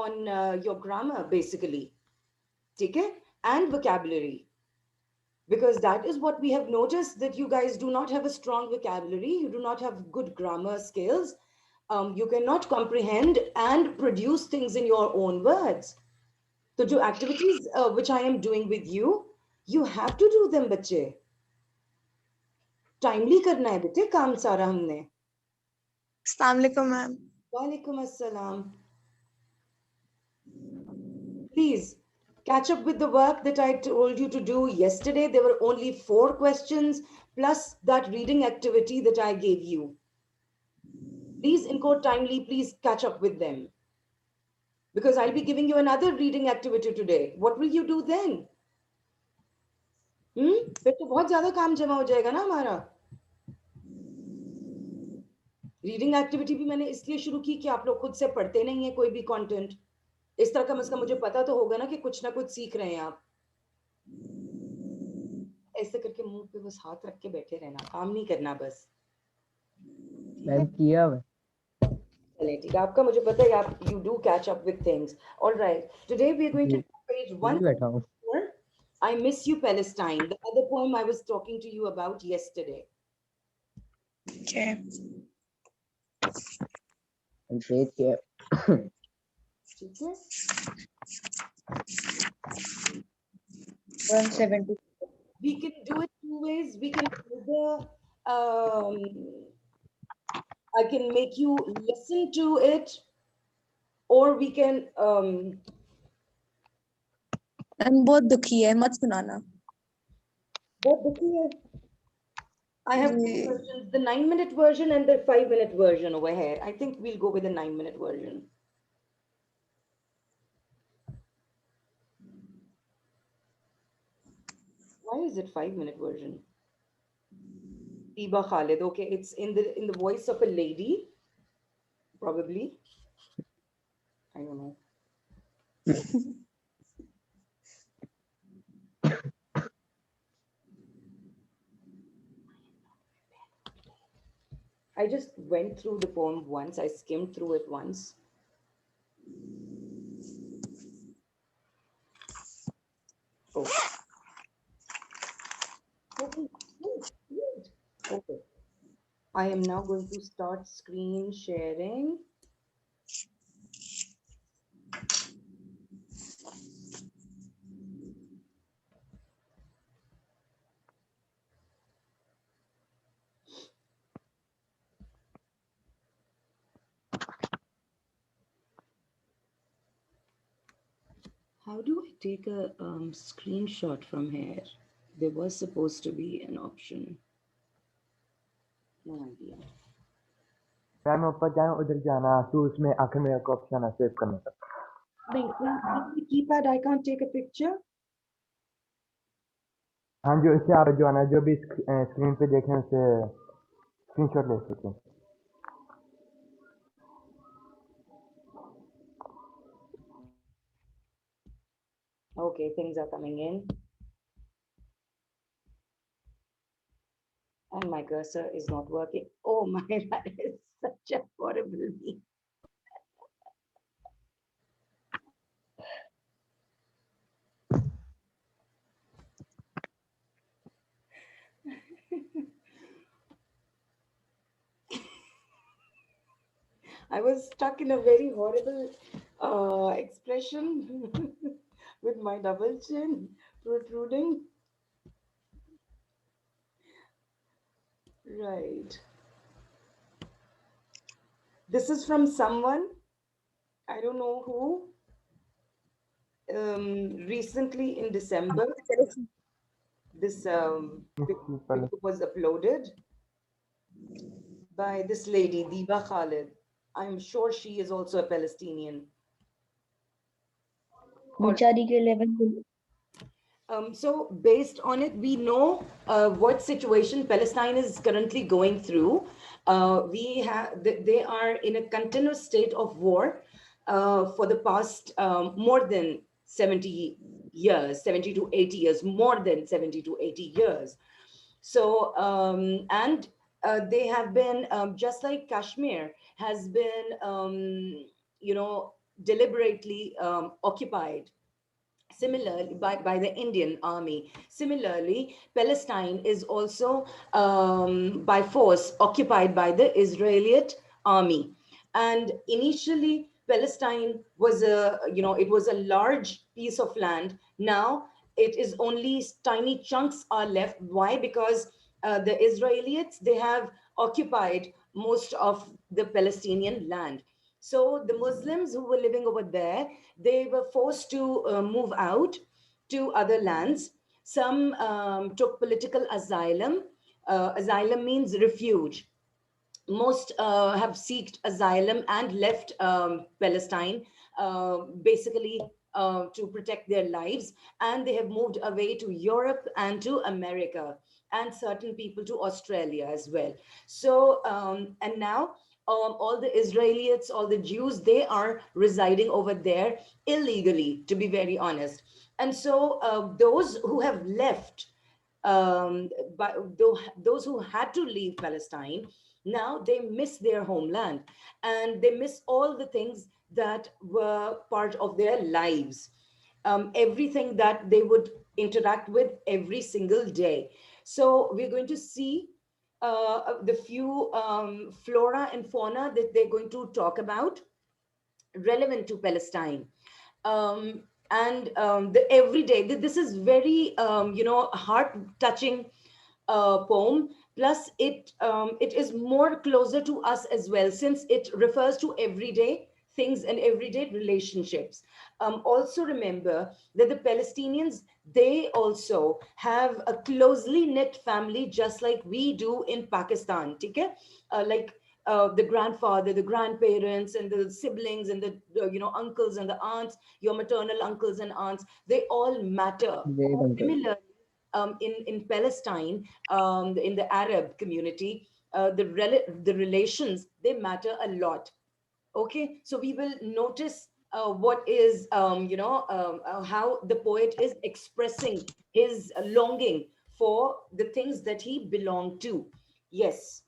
on your grammar basically. Okay? And vocabulary. Because that is what we have noticed, that you guys do not have a strong vocabulary, you do not have good grammar skills, you cannot comprehend and produce things in your own words. So जो activities which I am doing with you, you have to do them बच्चे. Timely करना है बेटे काम सारा हमने. अस्सलाम वालेकुम ma'am. Walaikum assalam. Please catch up with the work that I told you to do yesterday. There were only 4 questions plus that reading activity that I gave you. Please encode timely, please catch up with them. Because I'll be giving you another reading activity today. What will you do then? फिर तो बहुत ज्यादा काम जमा हो जाएगा ना हमारा. रीडिंग एक्टिविटी भी मैंने इसलिए शुरू की कि आप लोग खुद से पढ़ते नहीं है कोई भी कंटेंट. इस तरह कम से कम मुझे पता तो होगा ना कि कुछ ना कुछ सीख रहे हैं आप. ऐसे करके मुंह पे बस हाथ रख के बैठे रहना, काम नहीं करना बस. मैम किया है. चलिए ठीक है, आपका मुझे पता है आप you do catch up with things. All right. Today we are going to do page 1. I Miss You Palestine, the other poem I was talking to you about yesterday. Okay. And page here. ठीक है? 170. We can do it 2 ways. We can either I can make you listen to it, or we can ma'am बहुत दुखी है, मत सुनाना. बहुत दुखी है. I have 2 versions, the 9-minute version and the 5-minute version over here. I think we'll go with the 9-minute version. Why is it 5-minute version? Iba Khalid. Okay, it's in the voice of a lady, probably. I don't know. I just went through the poem once. I skimmed through it once. Oh. Okay. I am now going to start screen sharing. How do I take a screenshot from here? There was supposed to be an option. No idea. Ma'am ऊपर जाए, उधर जाना, तो उसमें आखिर में एक option है सेव करने का. Keypad, I can't take a picture. हाँ, जो इससे आप जो है ना, जो भी स्क्रीन पे देखें उसे स्क्रीनशॉट ले सकते हैं. Okay, things are coming in. And my cursor is not working. Oh my, that is such a horrible me. I was stuck in a very horrible expression with my double chin protruding. Right. This is from someone, I don't know who, recently in December. This picture was uploaded by this lady, Diva Khalid. I'm sure she is also a Palestinian. So based on it, we know what situation Palestine is currently going through. They are in a continuous state of war for the past more than 70 years, 70 to 80 years, more than 70 to 80 years. So, they have been, just like Kashmir has been, deliberately occupied, similarly by the Indian army. Similarly, Palestine is also by force occupied by the Israeli army. And initially, Palestine was it was a large piece of land. Now it is only tiny chunks are left. Why? Because the Israelites, they have occupied most of the Palestinian land. So the Muslims who were living over there, they were forced to move out to other lands. Some took political asylum. Asylum means refuge. Most have sought asylum and left Palestine, basically to protect their lives, and they have moved away to Europe and to America, and certain people to Australia as well. So, and now all the Israelites, all the Jews, they are residing over there illegally, to be very honest. And so, those who have left, but those who had to leave Palestine, now they miss their homeland, and they miss all the things that were part of their lives, everything that they would interact with every single day. So we're going to see the few flora and fauna that they're going to talk about relevant to Palestine. And the everyday, this is very, heart touching poem. Plus, it is more closer to us as well, since it refers to everyday things and everyday relationships. Also, remember that the Palestinians, they also have a closely knit family, just like we do in Pakistan. Okay? Like the grandfather, the grandparents, and the siblings, and the uncles and the aunts, your maternal uncles and aunts, they all matter. Great uncle. Similarly, in Palestine, in the Arab community, the relations, they matter a lot. Okay, so we will notice what is, how the poet is expressing his longing for the things that he belonged to. Yes.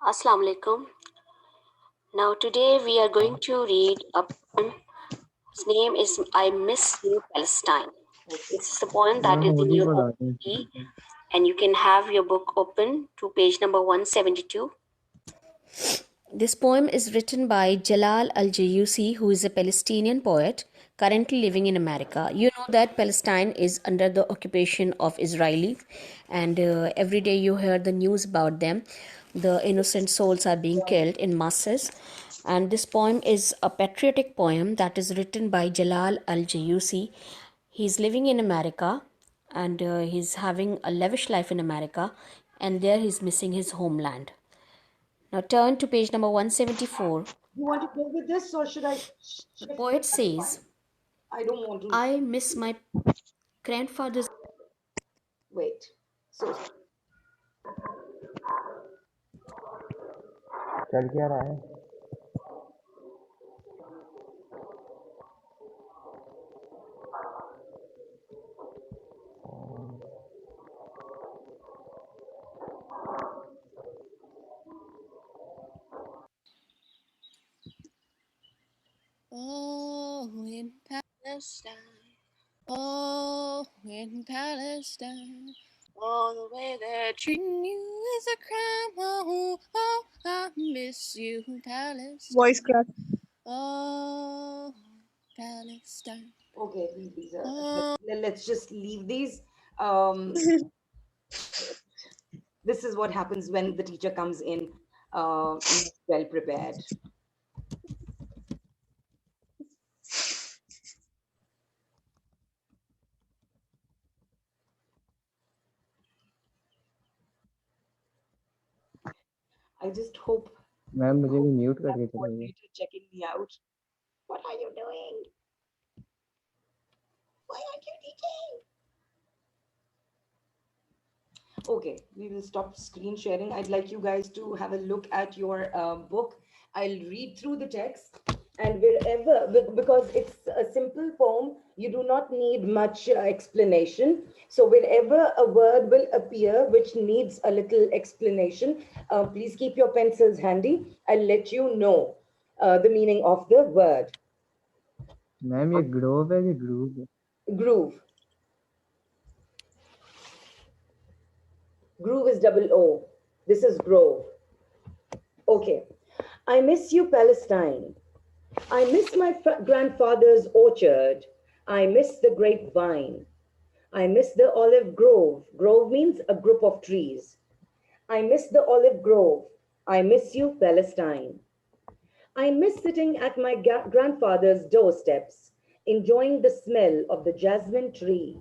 Assalamu alaikum. Now today we are going to read a poem. Its name is I Miss You Palestine. This is the poem that ma'am is in Holi your पढ़ा open दें key, and you can have your book open to page number 172. This poem is written by Jalal al-Jayusi, who is a Palestinian poet currently living in America. You know that Palestine is under the occupation of Israelis, and every day you hear the news about them. The innocent souls are being killed in masses. And this poem is a patriotic poem that is written by Jalal al-Jayusi. He's living in America, and he's having a lavish life in America, and there he's missing his homeland. Now turn to page number 174. You want to go with this, or should I The shift to poet another one? says, I don't want to I miss my grandfather's. wait. So चल क्या रहा है? Oh, in Palestine. Oh, in Palestine. All the way they're treating you is a crime. Oh, oh, I miss you, Palestine. Voice crack. Oh, Palestine. okay, these are, Oh. let's just leave these. This is what happens when the teacher comes in not well prepared. I just hope, ma'am मुझे भी mute that करके चलाइए moderator checking me out. What are you doing? Why aren't you teaching? Okay, we will stop screen sharing. I'd like you guys to have a look at your book. I'll read through the text, and wherever, because it's a simple poem, you do not need much explanation. So wherever a word will appear which needs a little explanation, please keep your pencils handy. I'll let you know. the meaning of the word. Ma'am ये Grove है कि groove है? Groove. Groove is double O. This is grove. Okay. I miss you, Palestine. I miss my grandfather's orchard. I miss the grapevine. I miss the olive grove. Grove means a group of trees. I miss the olive grove. I miss you, Palestine. I miss sitting at my grandfather's doorsteps, enjoying the smell of the jasmine tree.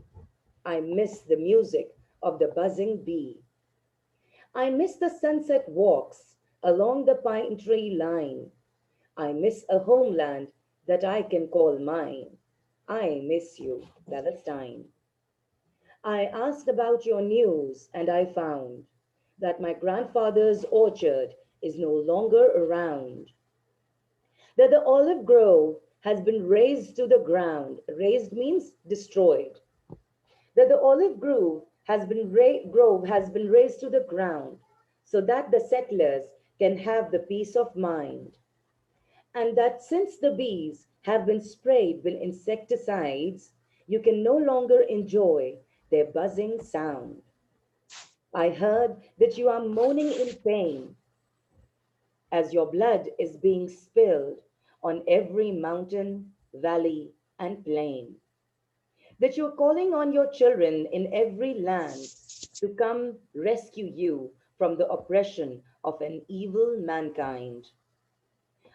I miss the music of the buzzing bee. I miss the sunset walks along the pine tree line. I miss a homeland that I can call mine. I miss you, Palestine. I asked about your news and I found that my grandfather's orchard is no longer around, that the olive grove has been razed to the ground. Razed means destroyed. That the olive grove has been razed to the ground so that the settlers can have the peace of mind. And that since the bees have been sprayed with insecticides, you can no longer enjoy their buzzing sound. I heard that you are moaning in pain as your blood is being spilled on every mountain, valley, and plain. That you're calling on your children in every land to come rescue you from the oppression of an evil mankind.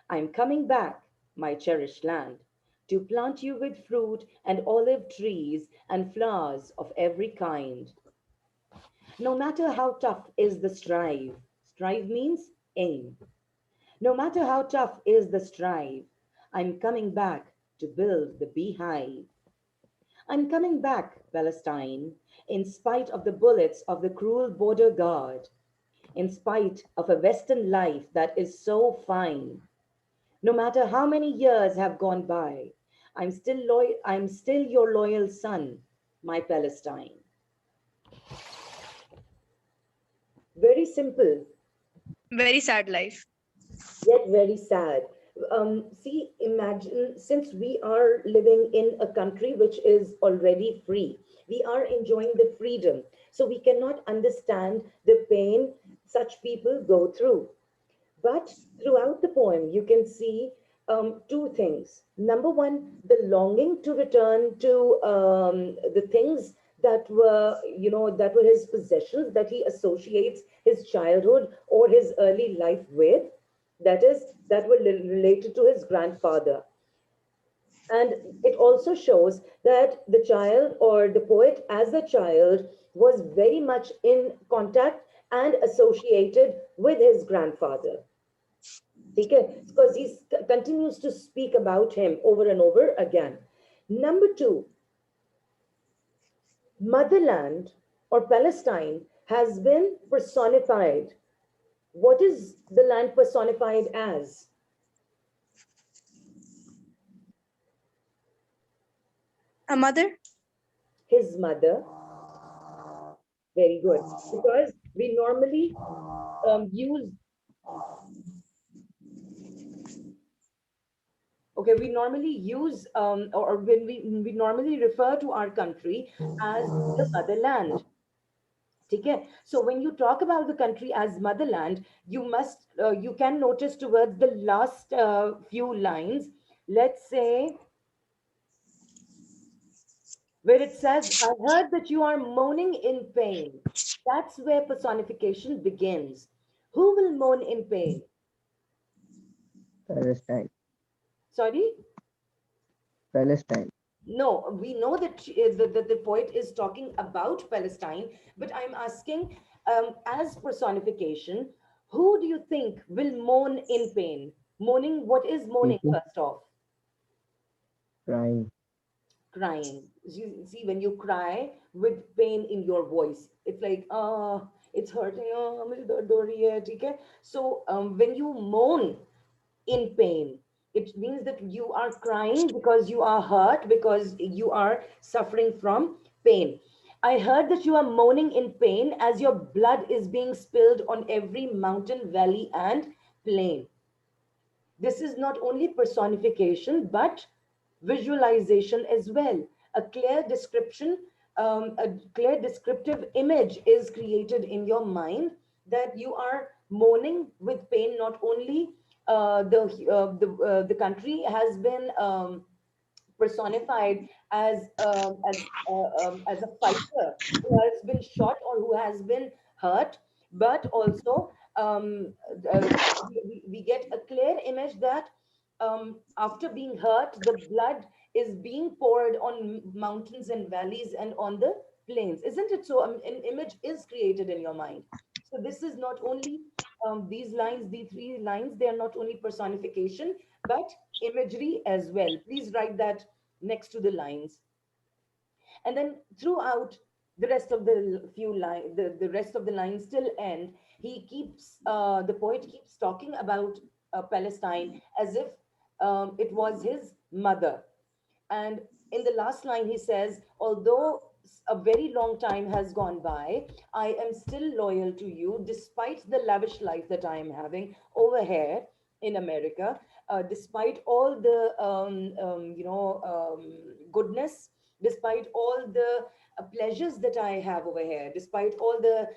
I'm coming back, my cherished land, to plant you with fruit and olive trees and flowers of every kind. No matter how tough is the strive means aim. No matter how tough is the strive, I'm coming back to build the beehive. I'm coming back, Palestine, in spite of the bullets of the cruel border guard, in spite of a Western life that is so fine. No matter how many years have gone by, I'm still your loyal son, my Palestine. Very simple, Very sad life. yet very sad. See, imagine since we are living in a country which is already free, we are enjoying the freedom. So we cannot understand the pain such people go through. But throughout the poem, you can see two things. Number one, the longing to return to the things that were, that were his possessions that he associates his childhood or his early life with. That is, that were related to his grandfather. And it also shows that the child or the poet, as a child, was very much in contact and associated with his grandfather. Okay, because he continues to speak about him over and over again. Number two, motherland or Palestine has been personified. What is the land personified as? A mother? His mother. Very good. Because we normally use, okay, we normally use, or when we normally refer to our country as the motherland. Okay. So when you talk about the country as motherland, you can notice towards the last few lines, let's say, where it says, I heard that you are moaning in pain. That's where personification begins. Who will moan in pain? Palestine. Sorry? Palestine. No, we know that the poet is talking about Palestine, but I'm asking, as personification, who do you think will moan in pain? Moaning, what is moaning, People first off? crying. Crying. You see, when you cry with pain in your voice, it's like, it's hurting. मेरी दर्द हो रही है, ठीक है? So, when you moan in pain, it means that you are crying because you are hurt, because you are suffering from pain. I heard that you are moaning in pain as your blood is being spilled on every mountain, valley, and plain. This is not only personification but visualization as well. A clear description, a clear descriptive image is created in your mind that you are mourning with pain. Not only the country has been personified as a fighter who has been shot or who has been hurt, but also uh, we get a clear image that after being hurt, the blood is being poured on mountains and valleys and on the plains, isn't it? So an image is created in your mind. So this is not only these lines, the three lines, they are not only personification but imagery as well. Please write that next to the lines. And then throughout the rest of the rest of the lines till end, he keeps the poet keeps talking about Palestine as if it was his mother. And in the last line, he says, although a very long time has gone by, I am still loyal to you despite the lavish life that I am having over here in America, despite all the goodness, despite all the pleasures that I have over here, despite all the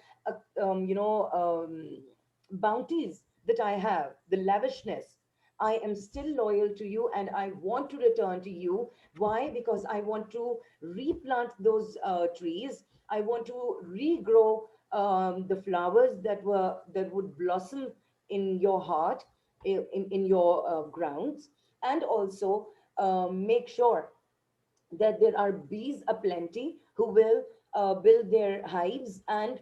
bounties that I have, the lavishness. I am still loyal to you and I want to return to you. Why? Because I want to replant those trees. I want to regrow the flowers that would blossom in your heart, in your grounds, and also make sure that there are bees aplenty who will build their hives, and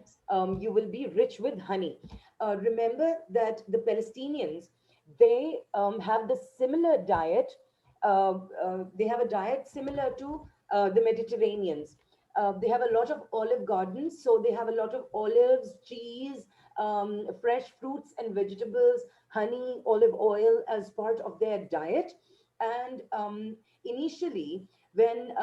you will be rich with honey. Remember that the Palestinians, they have the similar diet. They have a diet similar to the Mediterraneans. They have a lot of olive gardens, so they have a lot of olives, cheese, fresh fruits and vegetables, honey, olive oil as part of their diet. And initially, when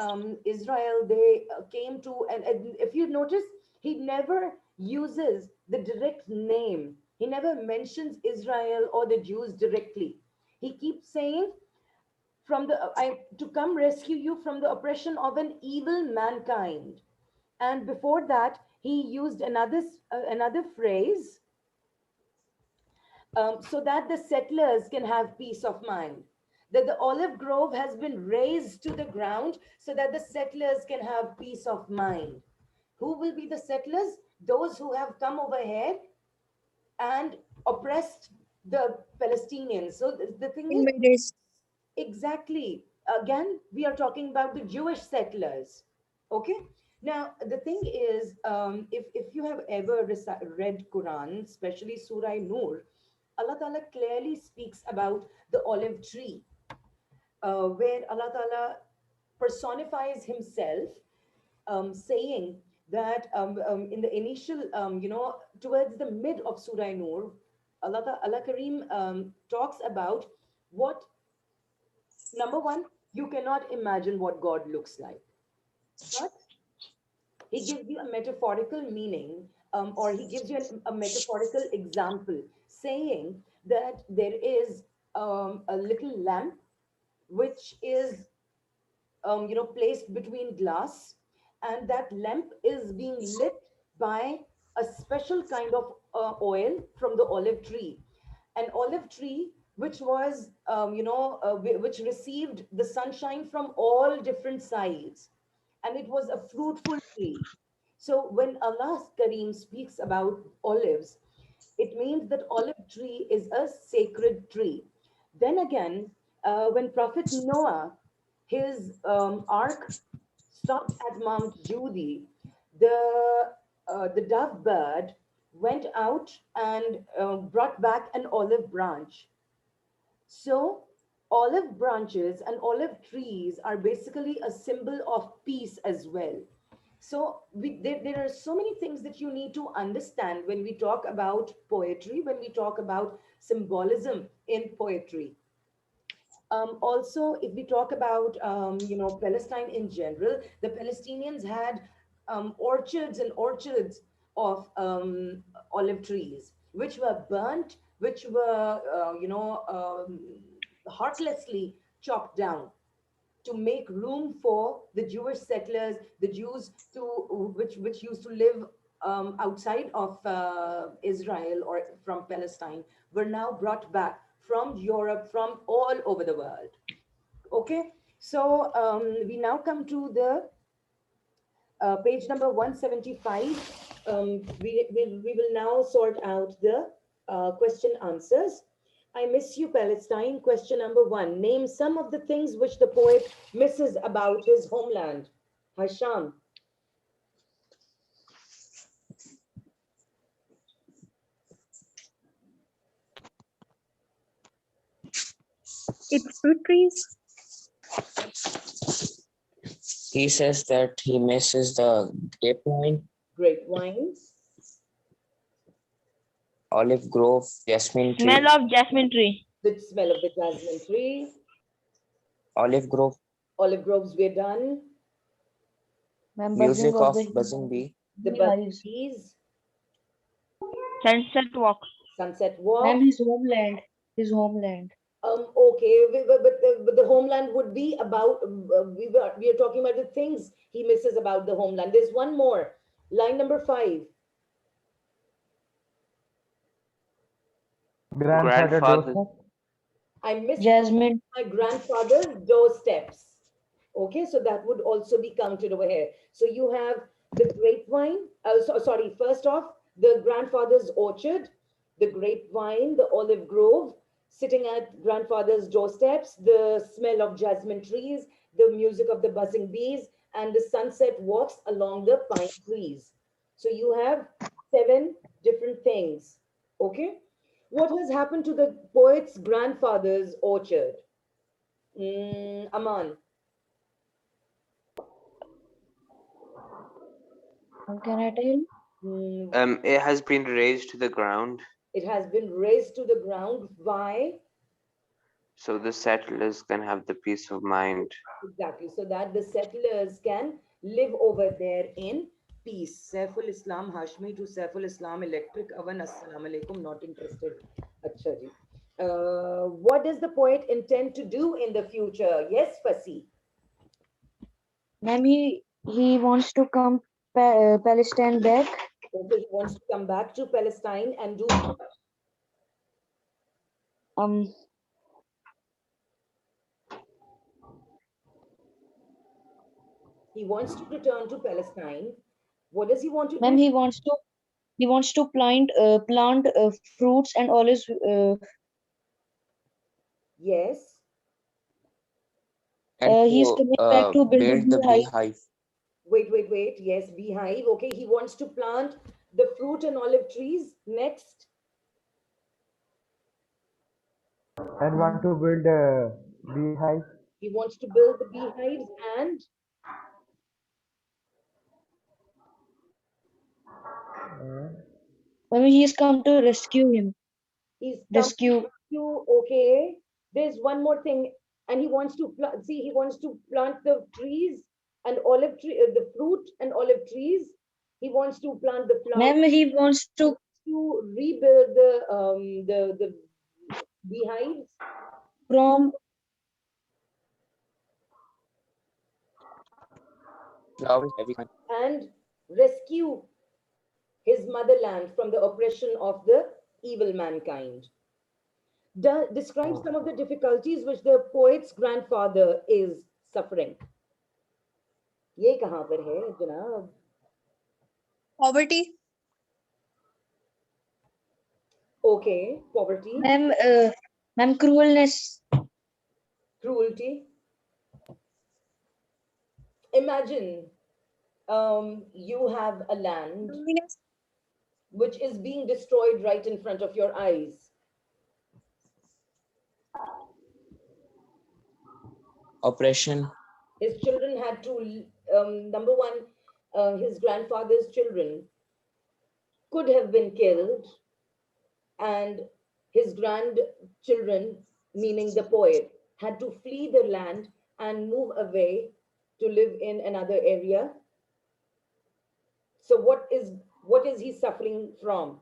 Israel they came to, and if you notice, he never uses the direct name. He never mentions Israel or the Jews directly. He keeps saying, "From the I to come rescue you from the oppression of an evil mankind." And before that, he used another phrase, so that the settlers can have peace of mind. That the olive grove has been razed to the ground so that the settlers can have peace of mind. Who will be the settlers? Those who have come over here and oppressed the Palestinians. So the thing is, Invaders. exactly, again, we are talking about the Jewish settlers. Okay? Now, the thing is, if you have ever read Quran, especially Surah Nur, Allah Ta'ala clearly speaks about the olive tree, where Allah Ta'ala personifies himself, saying that in the initial, towards the mid of Surah Nur, Allah Kareem talks about what, number one, you cannot imagine what God looks like. But he gives you a metaphorical meaning, or he gives you a metaphorical example, saying that there is a little lamp which is placed between glass, and that lamp is being lit by a special kind of oil from the olive tree. An olive tree which was which received the sunshine from all different sides, and it was a fruitful tree. So when Allah Kareem speaks about olives, it means that olive tree is a sacred tree. Then again, when Prophet Noah, his ark stopped at Mount Judy, the dove bird went out and brought back an olive branch. So, olive branches and olive trees are basically a symbol of peace as well. So, there are so many things that you need to understand when we talk about poetry, when we talk about symbolism in poetry. Also, if we talk about Palestine in general, the Palestinians had orchards and orchards of olive trees, which were burnt, which were heartlessly chopped down to make room for the Jewish settlers, the Jews to which used to live outside of Israel or from Palestine, were now brought back from Europe, from all over the world. Okay, so we now come to the page number 175. We will now sort out the question answers. I miss you, Palestine. Question number one. Name some of the things which the poet misses about his homeland. Hasham. Its fruit trees. He says that he misses the grapevine, Grapevine. olive grove, jasmine tree, Smell of jasmine tree. The smell of the jasmine tree. olive grove, Olive groves, we're done. Ma'am, music buzzing of of the buzzing bee, The beehives. bees. Sunset walk. Sunset Ma'am, walk. his homeland. His homeland. Okay, but the homeland would be about, we are talking about the things he misses about the homeland. There's one more. Line number 5. Grandfather Grandfather. doorstep. I miss Jasmine. my grandfather's doorsteps. Okay, so that would also be counted over here. So you have the grapevine, sorry, first off, the grandfather's orchard, the grapevine, the olive grove, sitting at grandfather's doorsteps, the smell of jasmine trees, the music of the buzzing bees, and the sunset walks along the pine trees. So you have 7 different things. Okay? What has happened to the poet's grandfather's orchard? Aman. Can I tell? It has been razed to the ground, It has been razed to the ground. Why? so the settlers can have the peace of mind. Exactly. So that the settlers can live over there in peace. Saiful Islam Hashmi to Saiful Islam Electric Oven. Assalamu alaikum. Not interested. Acha ji. What does the poet intend to do in the future? Yes, Fasi. Ma'am, he wants to come Palestine back. Okay, he wants to come back to Palestine and do what? Um, He wants to return to Palestine. What does he want to ma'am, do? he wants to plant fruits and olives. Yes. and He's to coming back to build a build the beehive. beehive. Wait. Yes, beehive. Okay, he wants to plant the fruit and olive trees. Next, And want to build a beehive. he wants to build the beehives and Ma'am, he's come to rescue him. he's come Rescue. to, okay, there's one more thing. And he wants to plant, see, he wants to plant the trees and olive tree, the fruit and olive trees. He wants to plant the flowers Ma'am, he wants to to rebuild the beehives from Flowers, every kind. and rescue his motherland from the oppression of the evil mankind. Describe some of the difficulties which the poet's grandfather is suffering. ये कहाँ पर है जनाब? Poverty. Okay, poverty, ma'am, cruelness. cruelty. Imagine you have a land Loneliness. which is being destroyed right in front of your eyes. Oppression, His children had to, number one, his grandfather's children could have been killed, and his grandchildren, meaning the poet, had to flee the land and move away to live in another area. So what is he suffering from?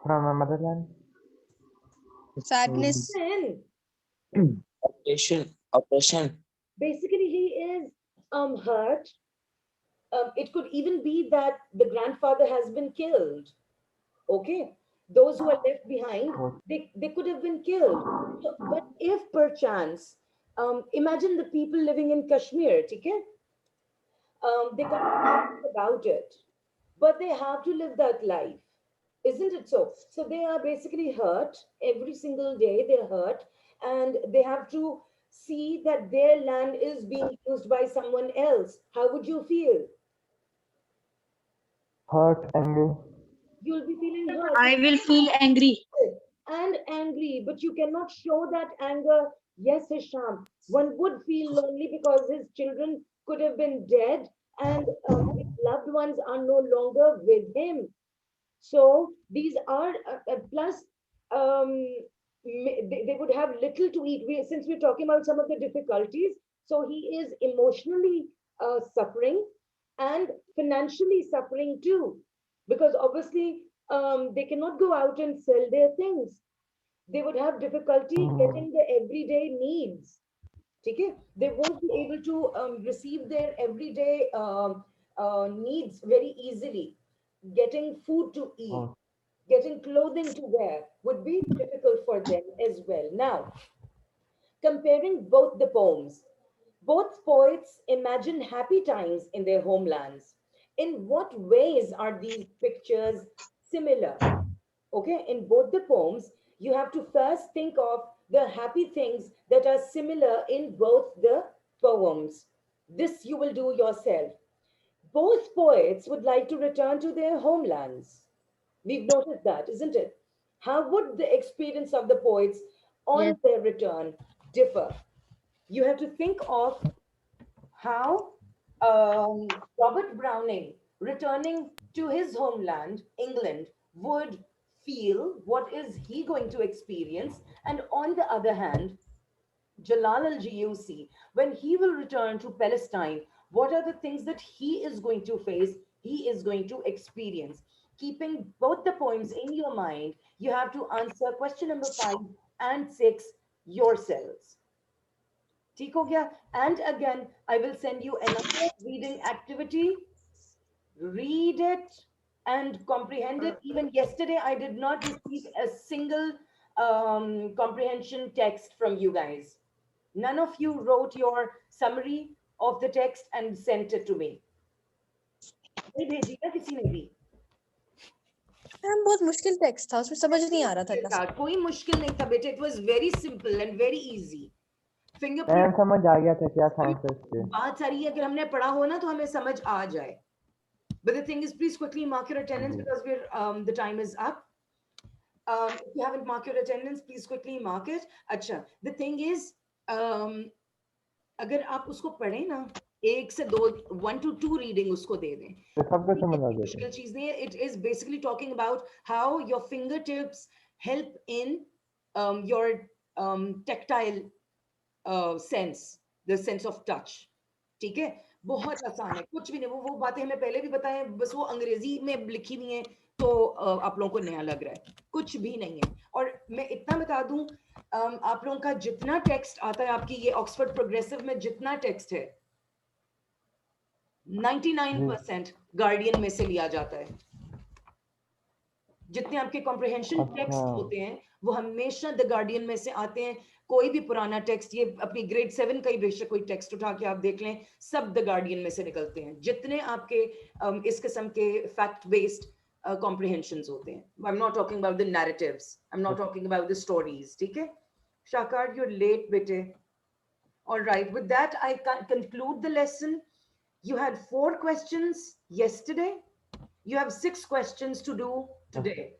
From my motherland. Sadness. Then Oppression. basically he is hurt. It could even be that the grandfather has been killed. Okay, those who are left behind, they could have been killed. So, but if perchance, imagine the people living in Kashmir, okay? They can't do anything about it, but they have to live that life, isn't it so? So they are basically hurt every single day, they're hurt, and they have to see that their land is being used by someone else. How would you feel? Hurt, angry. You'll be feeling hurt. I will feel angry. And angry, but you cannot show that anger. Yes, Hisham, one would feel lonely because his children could have been dead and his loved ones are no longer with him. So these are plus they would have little to eat. Since we're talking about some of the difficulties, so he is emotionally suffering and financially suffering too, because obviously they cannot go out and sell their things. They would have difficulty getting the everyday needs. Okay? They won't be able to receive their everyday needs very easily. Getting food to eat, Oh, getting clothing to wear would be difficult for them as well. Now, comparing both the poems, both poets imagine happy times in their homelands. In what ways are these pictures similar? Okay, in both the poems, you have to first think of the happy things that are similar in both the poems. This you will do yourself. Both poets would like to return to their homelands. We've noticed that, isn't it? How would the experience of the poets Yes. on their return differ? You have to think of how Robert Browning, returning to his homeland, England, would feel. What is he going to experience? And on the other hand, Jalal al Jiyusi, when he will return to Palestine, what are the things that he is going to face, he is going to experience? Keeping both the poems in your mind, you have to answer question number 5 and 6 yourselves. ठीक हो गया? And again, I will send you another reading activity. Read it and comprehend it. Even yesterday, I did not receive a single comprehension text from you guys. None of you wrote your summary of the text and sent it to me. नहीं भेजी ना किसी ने भी? Ma'am बहुत मुश्किल text था, उसमें समझ नहीं आ रहा था मुश्किल इतना। था, कोई मुश्किल नहीं था बेटे. It was very simple and very easy. Ma'am Fingerprint समझ आ गया था क्या साइंस है इसके। बात सारी है, अगर हमने पढ़ा हो ना तो हमें समझ आ जाए. But the thing is, please quickly mark your attendance because the time is up. If you haven't marked your attendance, please quickly mark it. Acha, the thing is, अगर आप उसको पढ़े ना, 1 से 2, 1 to 2 रीडिंग उसको दे दें. तो सबको समझ आ जाता है। मुश्किल चीज नहीं है. It is basically talking about how your fingertips help in your tactile sense, the sense of touch. ठीक है, बहुत आसान है, कुछ भी नहीं. वो बातें हमें पहले भी बताएं, बस वो अंग्रेजी में लिखी हुई हैं, तो आप लोगों को नया लग रहा है. कुछ भी नहीं है. और मैं इतना बता दूं, आप लोगों का जितना टेक्स्ट आता है, आपकी ये ऑक्सफोर्ड प्रोग्रेसिव में जितना टेक्स्ट है, 99% गार्डियन में से लिया जाता है. जितने आपके कॉम्प्रिहेंशन टेक्स्ट होते हैं वो हमेशा द गार्डियन में से आते हैं. कोई भी पुराना टेक्स्ट, ये अपनी ग्रेड 7 का ही बेशक कोई टेक्स्ट उठा के आप देख लें, सब द गार्डियन में से निकलते हैं. जितने आपके इस किस्म के फैक्ट बेस्ड comprehensions होते हैं. I'm not talking about the narratives. I'm not talking about the stories. ठीक है? Shakar, you're late, bete. All right. With that, I conclude the lesson. You had 4 questions yesterday. You have 6 questions to do today.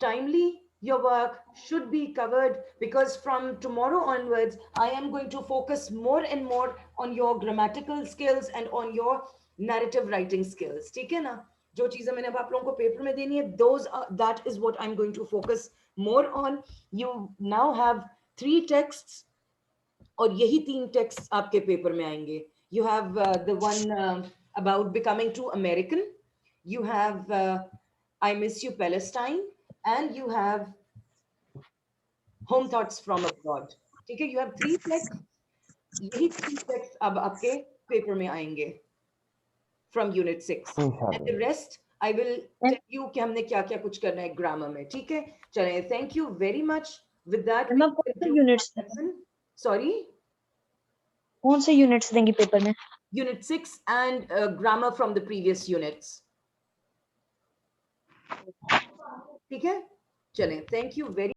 Timely, your work should be covered because from tomorrow onwards, I am going to focus more and more on your grammatical skills and on your narrative writing skills. ठीक है ना? जो चीजें मैंने अब आप लोगों को पेपर में देनी है, that is what I'm going to focus more on. You now have 3 texts, और यही 3 texts आपके पेपर में आएंगे. You have the one about becoming too American. You have I Miss You Palestine, and you have home thoughts from abroad. ठीक है, you have 3 text. यही 3 text अब आपके पेपर में आएंगे from unit 6 and the rest I will tell you कि हमने क्या क्या कुछ करना है ग्रामर में. ठीक है, चलिए, thank you very much. With that we ma'am कौन से कंक्लूड यूनिट्स लेसन. सॉरी, कौन से यूनिट्स देंगे पेपर में? unit 6 and grammar from the previous units. ठीक है, चलें, thank you very